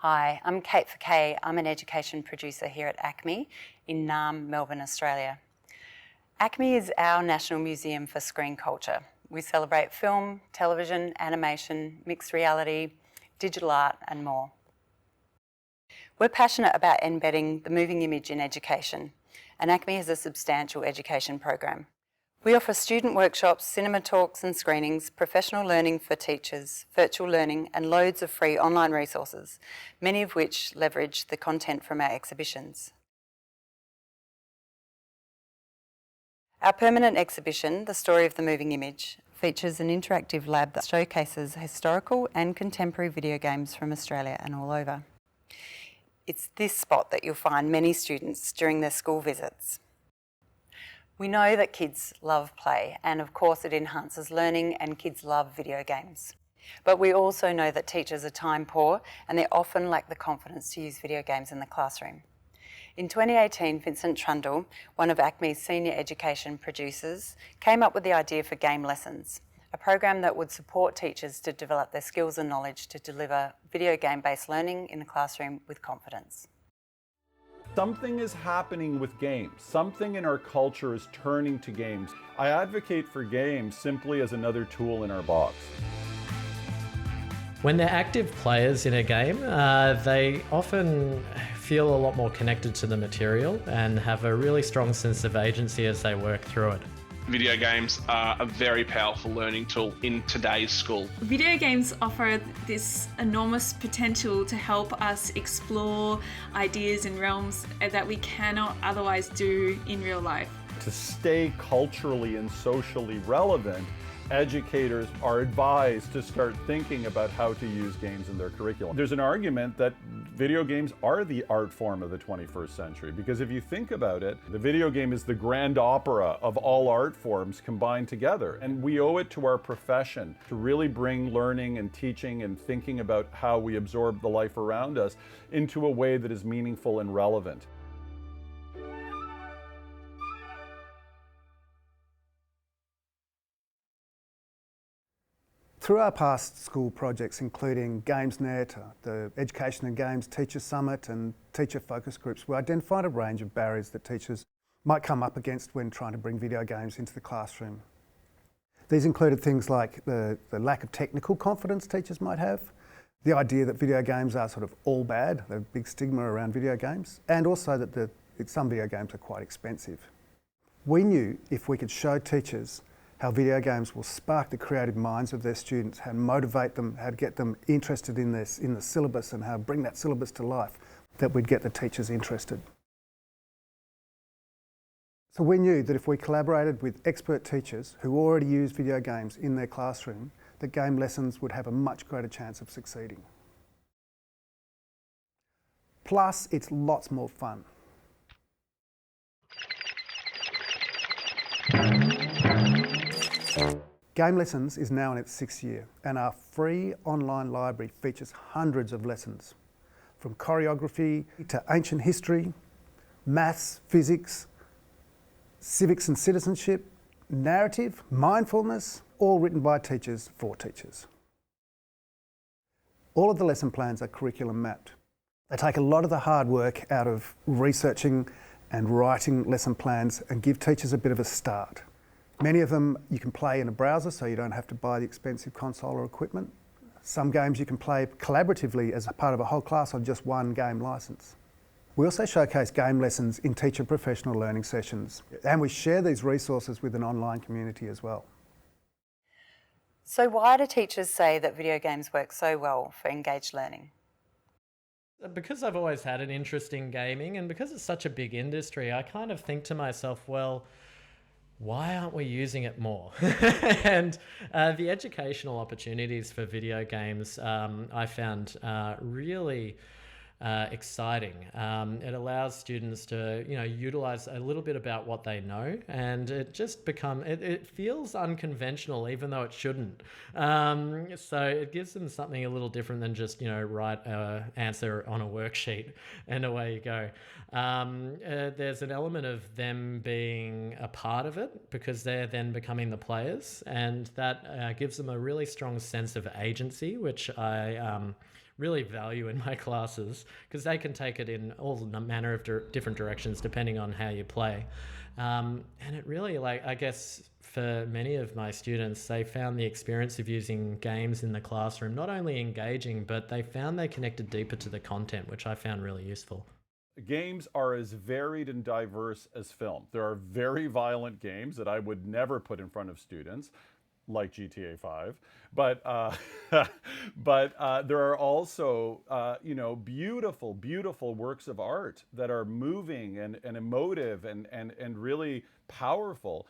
Hi, I'm Kate Ficai. I'm an education producer here at ACMI in Naarm, Melbourne, Australia. ACMI is our national museum for screen culture. We celebrate film, television, animation, mixed reality, digital art and more. We're passionate about embedding the moving image in education, and ACMI has a substantial education program. We offer student workshops, cinema talks and screenings, professional learning for teachers, virtual learning and loads of free online resources, many of which leverage the content from our exhibitions. Our permanent exhibition, The Story of the Moving Image, features an interactive lab that showcases historical and contemporary video games from Australia and all over. It's this spot that you'll find many students during their school visits. We know that kids love play, and of course it enhances learning and kids love video games. But we also know that teachers are time poor and they often lack the confidence to use video games in the classroom. In 2018, Vincent Trundle, one of ACMI's senior education producers, came up with the idea for Game Lessons, a program that would support teachers to develop their skills and knowledge to deliver video game-based learning in the classroom with confidence. Something is happening with games. Something in our culture is turning to games. I advocate for games simply as another tool in our box. When they're active players in a game, they often feel a lot more connected to the material and have a really strong sense of agency as they work through it. Video games are a very powerful learning tool in today's school. Video games offer this enormous potential to help us explore ideas and realms that we cannot otherwise do in real life. To stay culturally and socially relevant, educators are advised to start thinking about how to use games in their curriculum. There's an argument that video games are the art form of the 21st century, because if you think about it, the video game is the grand opera of all art forms combined together. And we owe it to our profession to really bring learning and teaching and thinking about how we absorb the life around us into a way that is meaningful and relevant. Through our past school projects, including GamesNet, the Education and Games Teacher Summit and teacher focus groups, we identified a range of barriers that teachers might come up against when trying to bring video games into the classroom. These included things like the lack of technical confidence teachers might have, the idea that video games are sort of all bad, the big stigma around video games, and also that some video games are quite expensive. We knew if we could show teachers how video games will spark the creative minds of their students, how to motivate them, how to get them interested in the syllabus and how to bring that syllabus to life, that we'd get the teachers interested. So we knew that if we collaborated with expert teachers who already use video games in their classroom, that Game Lessons would have a much greater chance of succeeding. Plus, it's lots more fun. Game Lessons is now in its 6th year, and our free online library features hundreds of lessons, from choreography to ancient history, maths, physics, civics and citizenship, narrative, mindfulness, all written by teachers for teachers. All of the lesson plans are curriculum mapped. They take a lot of the hard work out of researching and writing lesson plans and give teachers a bit of a start. Many of them you can play in a browser, so you don't have to buy the expensive console or equipment. Some games you can play collaboratively as a part of a whole class on just one game licence. We also showcase game lessons in teacher professional learning sessions, and we share these resources with an online community as well. So why do teachers say that video games work so well for engaged learning? Because I've always had an interest in gaming, and because it's such a big industry, I kind of think to myself, well, why aren't we using it more? And the educational opportunities for video games I found really exciting. It allows students to, utilize a little bit about what they know, and it just it feels unconventional, even though it shouldn't. So it gives them something a little different than just, write an answer on a worksheet and away you go. There's an element of them being a part of it because they're then becoming the players, and that gives them a really strong sense of agency, which I really value in my classes, because they can take it in all manner of different directions depending on how you play. And it really, like, I guess for many of my students, they found the experience of using games in the classroom not only engaging, but they found they connected deeper to the content, which I found really useful. Games are as varied and diverse as film. There are very violent games that I would never put in front of students, like GTA 5, but there are also beautiful, beautiful works of art that are moving and emotive and really powerful.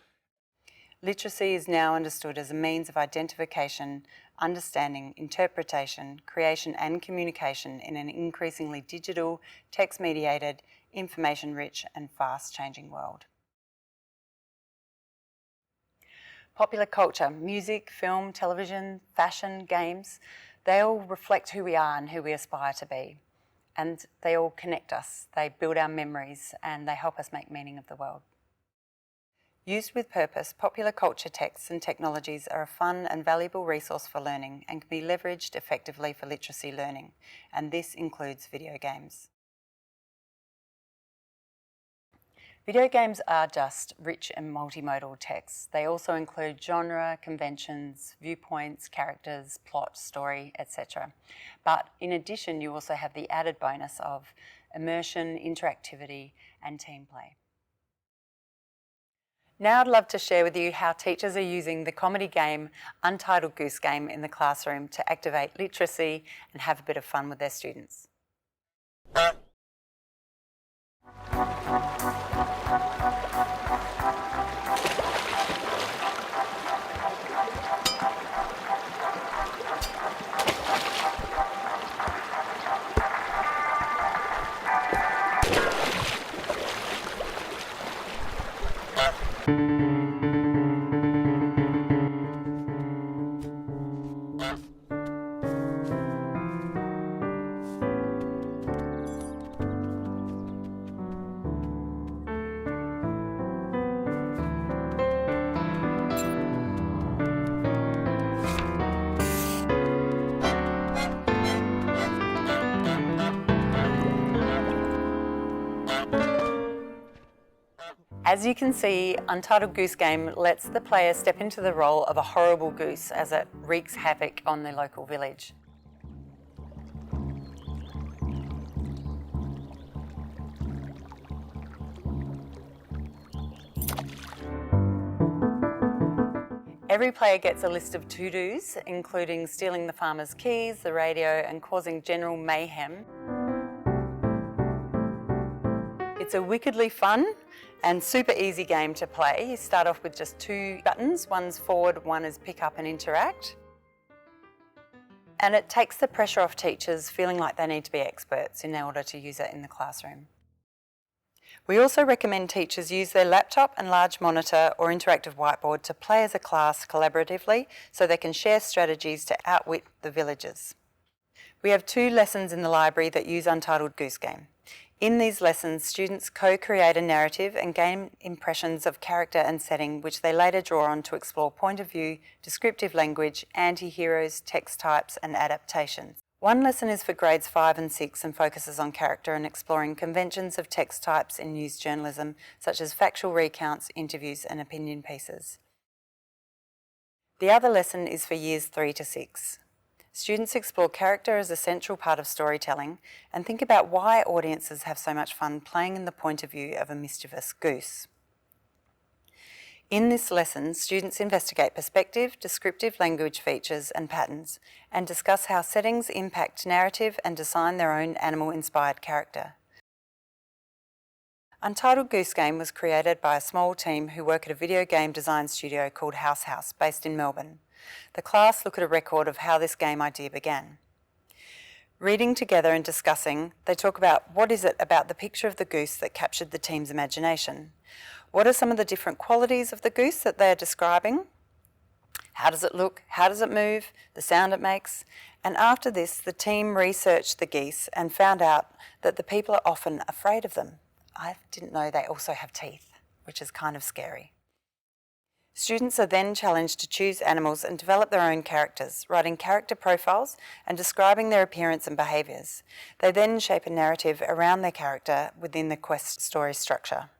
Literacy is now understood as a means of identification, understanding, interpretation, creation and communication in an increasingly digital, text-mediated, information-rich and fast-changing world. Popular culture, music, film, television, fashion, games, they all reflect who we are and who we aspire to be. And they all connect us, they build our memories and they help us make meaning of the world. Used with purpose, popular culture texts and technologies are a fun and valuable resource for learning and can be leveraged effectively for literacy learning, and this includes video games. Video games are just rich and multimodal texts. They also include genre, conventions, viewpoints, characters, plot, story, etc. But in addition, you also have the added bonus of immersion, interactivity, and team play. Now I'd love to share with you how teachers are using the comedy game Untitled Goose Game in the classroom to activate literacy and have a bit of fun with their students. As you can see, Untitled Goose Game lets the player step into the role of a horrible goose as it wreaks havoc on the local village. Every player gets a list of to-dos, including stealing the farmer's keys, the radio, and causing general mayhem. It's a wickedly fun and super easy game to play. You start off with just 2 buttons. One's forward, one is pick up and interact. And it takes the pressure off teachers feeling like they need to be experts in order to use it in the classroom. We also recommend teachers use their laptop and large monitor or interactive whiteboard to play as a class collaboratively so they can share strategies to outwit the villagers. We have 2 lessons in the library that use Untitled Goose Game. In these lessons, students co-create a narrative and gain impressions of character and setting, which they later draw on to explore point of view, descriptive language, anti-heroes, text types, and adaptations. One lesson is for grades 5 and 6 and focuses on character and exploring conventions of text types in news journalism, such as factual recounts, interviews, and opinion pieces. The other lesson is for years 3 to 6. Students explore character as a central part of storytelling and think about why audiences have so much fun playing in the point of view of a mischievous goose. In this lesson, students investigate perspective, descriptive language features and patterns, and discuss how settings impact narrative and design their own animal-inspired character. Untitled Goose Game was created by a small team who work at a video game design studio called House, based in Melbourne. The class look at a record of how this game idea began. Reading together and discussing, they talk about what is it about the picture of the goose that captured the team's imagination. What are some of the different qualities of the goose that they are describing? How does it look? How does it move? The sound it makes? And after this, the team researched the geese and found out that the people are often afraid of them. I didn't know they also have teeth, which is kind of scary. Students are then challenged to choose animals and develop their own characters, writing character profiles and describing their appearance and behaviours. They then shape a narrative around their character within the quest story structure.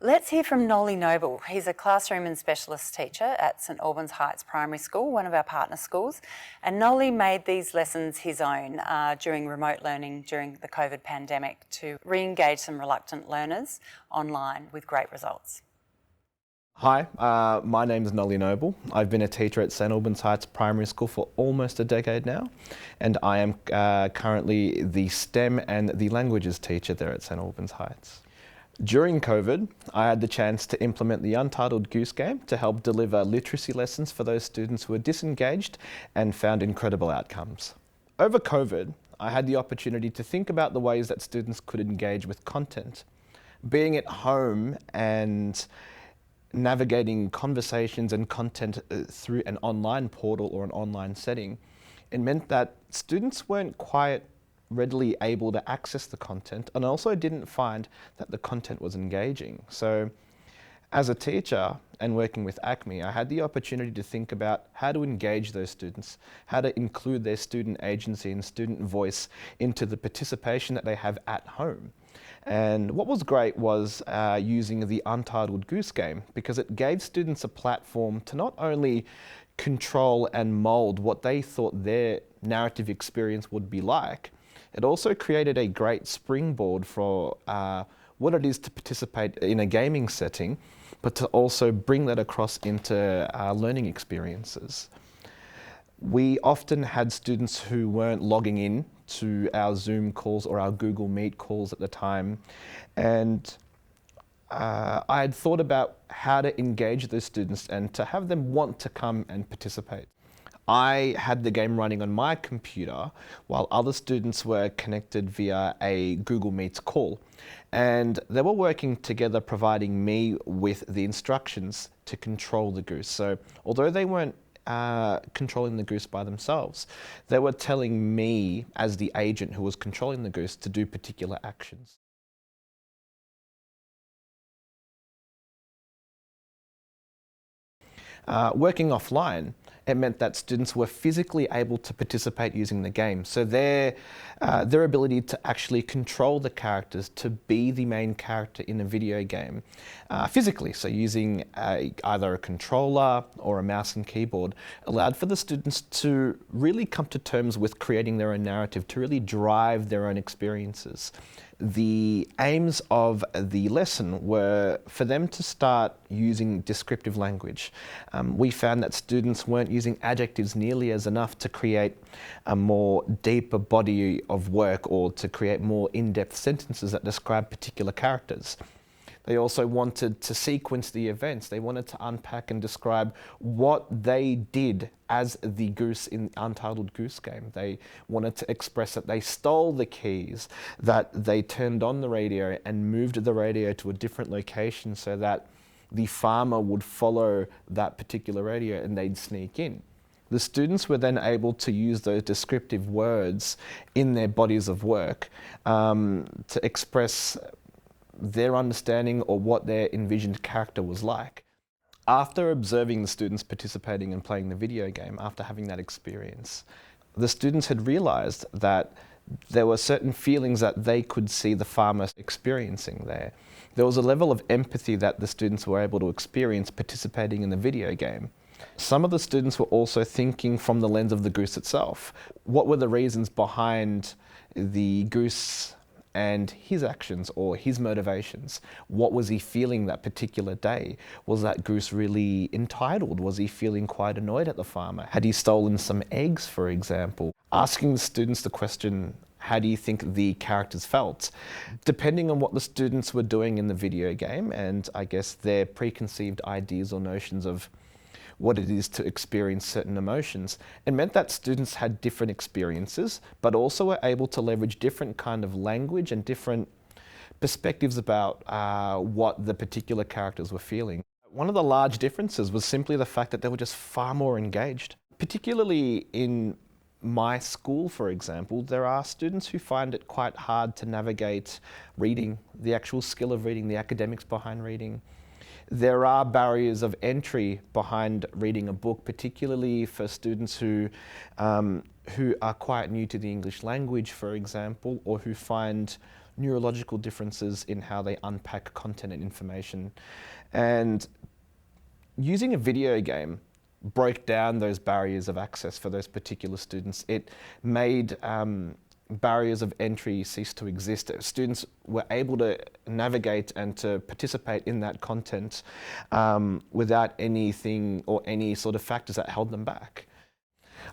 Let's hear from Noly Noble. He's a classroom and specialist teacher at St Albans Heights Primary School, one of our partner schools. And Noly made these lessons his own during remote learning during the COVID pandemic to re-engage some reluctant learners online with great results. Hi, my name is Noly Noble. I've been a teacher at St Albans Heights Primary School for almost a decade now, and I am currently the STEM and the languages teacher there at St Albans Heights. During COVID, I had the chance to implement the Untitled Goose Game to help deliver literacy lessons for those students who were disengaged and found incredible outcomes. Over COVID, I had the opportunity to think about the ways that students could engage with content. Being at home and navigating conversations and content through an online portal or an online setting, it meant that students weren't quite readily able to access the content, and also didn't find that the content was engaging. So as a teacher and working with ACMI, I had the opportunity to think about how to engage those students, how to include their student agency and student voice into the participation that they have at home. And what was great was using the Untitled Goose Game, because it gave students a platform to not only control and mould what they thought their narrative experience would be like, it also created a great springboard for what it is to participate in a gaming setting, but to also bring that across into learning experiences. We often had students who weren't logging in to our Zoom calls or our Google Meet calls at the time, and I had thought about how to engage those students and to have them want to come and participate. I had the game running on my computer while other students were connected via a Google Meets call, and they were working together providing me with the instructions to control the goose. So although they weren't controlling the goose by themselves, they were telling me as the agent who was controlling the goose to do particular actions. Working offline, it meant that students were physically able to participate using the game. So their ability to actually control the characters, to be the main character in a video game physically, so using either a controller or a mouse and keyboard, allowed for the students to really come to terms with creating their own narrative, to really drive their own experiences. The aims of the lesson were for them to start using descriptive language. We found that students weren't using adjectives nearly as enough to create a more deeper body of work or to create more in-depth sentences that describe particular characters. They also wanted to sequence the events. They wanted to unpack and describe what they did as the goose in the Untitled Goose Game. They wanted to express that they stole the keys, that they turned on the radio and moved the radio to a different location so that the farmer would follow that particular radio and they'd sneak in. The students were then able to use those descriptive words in their bodies of work to express their understanding or what their envisioned character was like. After observing the students participating and playing the video game, after having that experience, the students had realized that there were certain feelings that they could see the farmer experiencing there. There was a level of empathy that the students were able to experience participating in the video game. Some of the students were also thinking from the lens of the goose itself. What were the reasons behind the goose and his actions or his motivations? What was he feeling that particular day? Was that goose really entitled? Was he feeling quite annoyed at the farmer? Had he stolen some eggs, for example? Asking the students the question, how do you think the characters felt? Depending on what the students were doing in the video game and I guess their preconceived ideas or notions of what it is to experience certain emotions. It meant that students had different experiences, but also were able to leverage different kind of language and different perspectives about what the particular characters were feeling. One of the large differences was simply the fact that they were just far more engaged. Particularly in my school, for example, there are students who find it quite hard to navigate reading, the actual skill of reading, the academics behind reading. There are barriers of entry behind reading a book, particularly for students who are quite new to the English language, for example, or who find neurological differences in how they unpack content and information. And using a video game broke down those barriers of access for those particular students. It made barriers of entry cease to exist. Students were able to navigate and to participate in that content without anything or any sort of factors that held them back.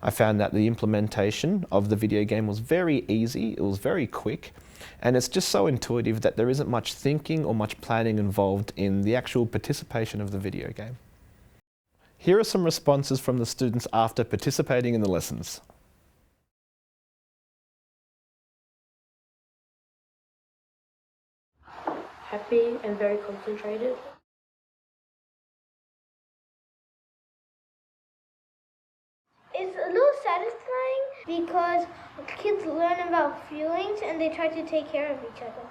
I found that the implementation of the video game was very easy, it was very quick, and it's just so intuitive that there isn't much thinking or much planning involved in the actual participation of the video game. Here are some responses from the students after participating in the lessons. Happy and very concentrated. It's a little satisfying because kids learn about feelings and they try to take care of each other.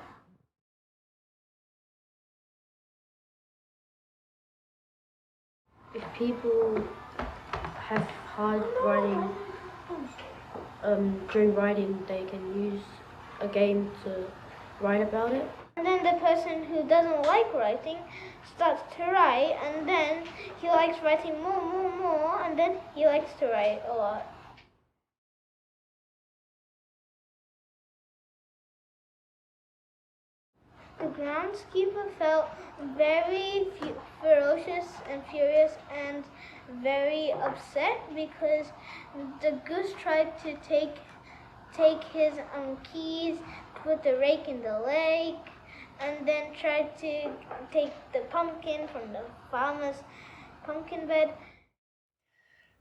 If people have hard writing, during writing, they can use a game to write about it. And then the person who doesn't like writing starts to write, and then he likes writing more, and then he likes to write a lot. The groundskeeper felt very ferocious and furious and very upset because the goose tried to take his keys, put the rake in the lake, and then tried to take the pumpkin from the farmer's pumpkin bed.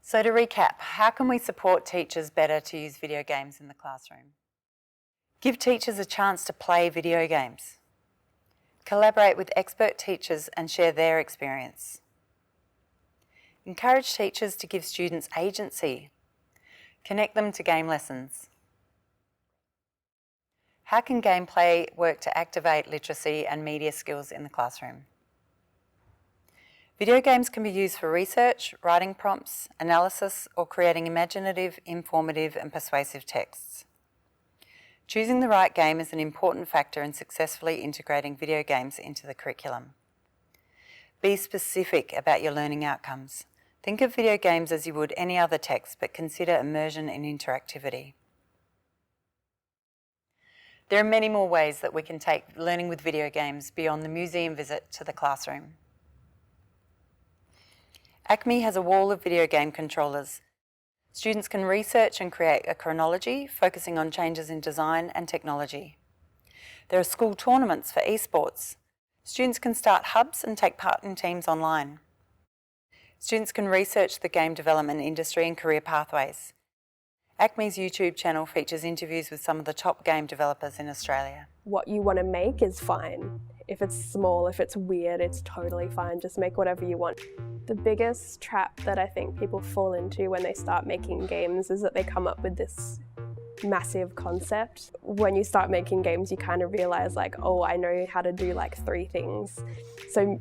So to recap, how can we support teachers better to use video games in the classroom? Give teachers a chance to play video games. Collaborate with expert teachers and share their experience. Encourage teachers to give students agency. Connect them to game lessons. How can gameplay work to activate literacy and media skills in the classroom? Video games can be used for research, writing prompts, analysis, or creating imaginative, informative, and persuasive texts. Choosing the right game is an important factor in successfully integrating video games into the curriculum. Be specific about your learning outcomes. Think of video games as you would any other text, but consider immersion and interactivity. There are many more ways that we can take learning with video games beyond the museum visit to the classroom. ACMI has a wall of video game controllers. Students can research and create a chronology focusing on changes in design and technology. There are school tournaments for esports. Students can start hubs and take part in teams online. Students can research the game development industry and career pathways. ACMI's YouTube channel features interviews with some of the top game developers in Australia. What you want to make is fine. If it's small, if it's weird, it's totally fine. Just make whatever you want. The biggest trap that I think people fall into when they start making games is that they come up with this massive concept. When you start making games, you kind of realize like, oh, I know how to do like 3 things. So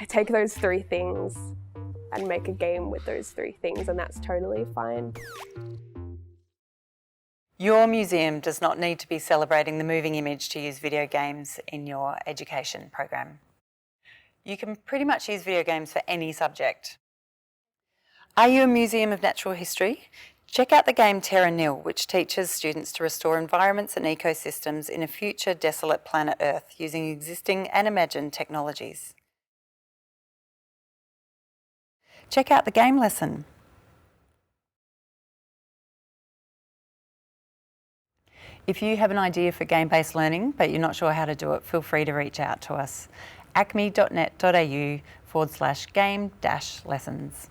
take those 3 things and make a game with those 3 things, and that's totally fine. Your museum does not need to be celebrating the moving image to use video games in your education program. You can pretty much use video games for any subject. Are you a museum of natural history? Check out the game Terra Nil, which teaches students to restore environments and ecosystems in a future desolate planet Earth using existing and imagined technologies. Check out the game lesson. If you have an idea for game-based learning but you're not sure how to do it, feel free to reach out to us. acmi.net.au/game-lessons.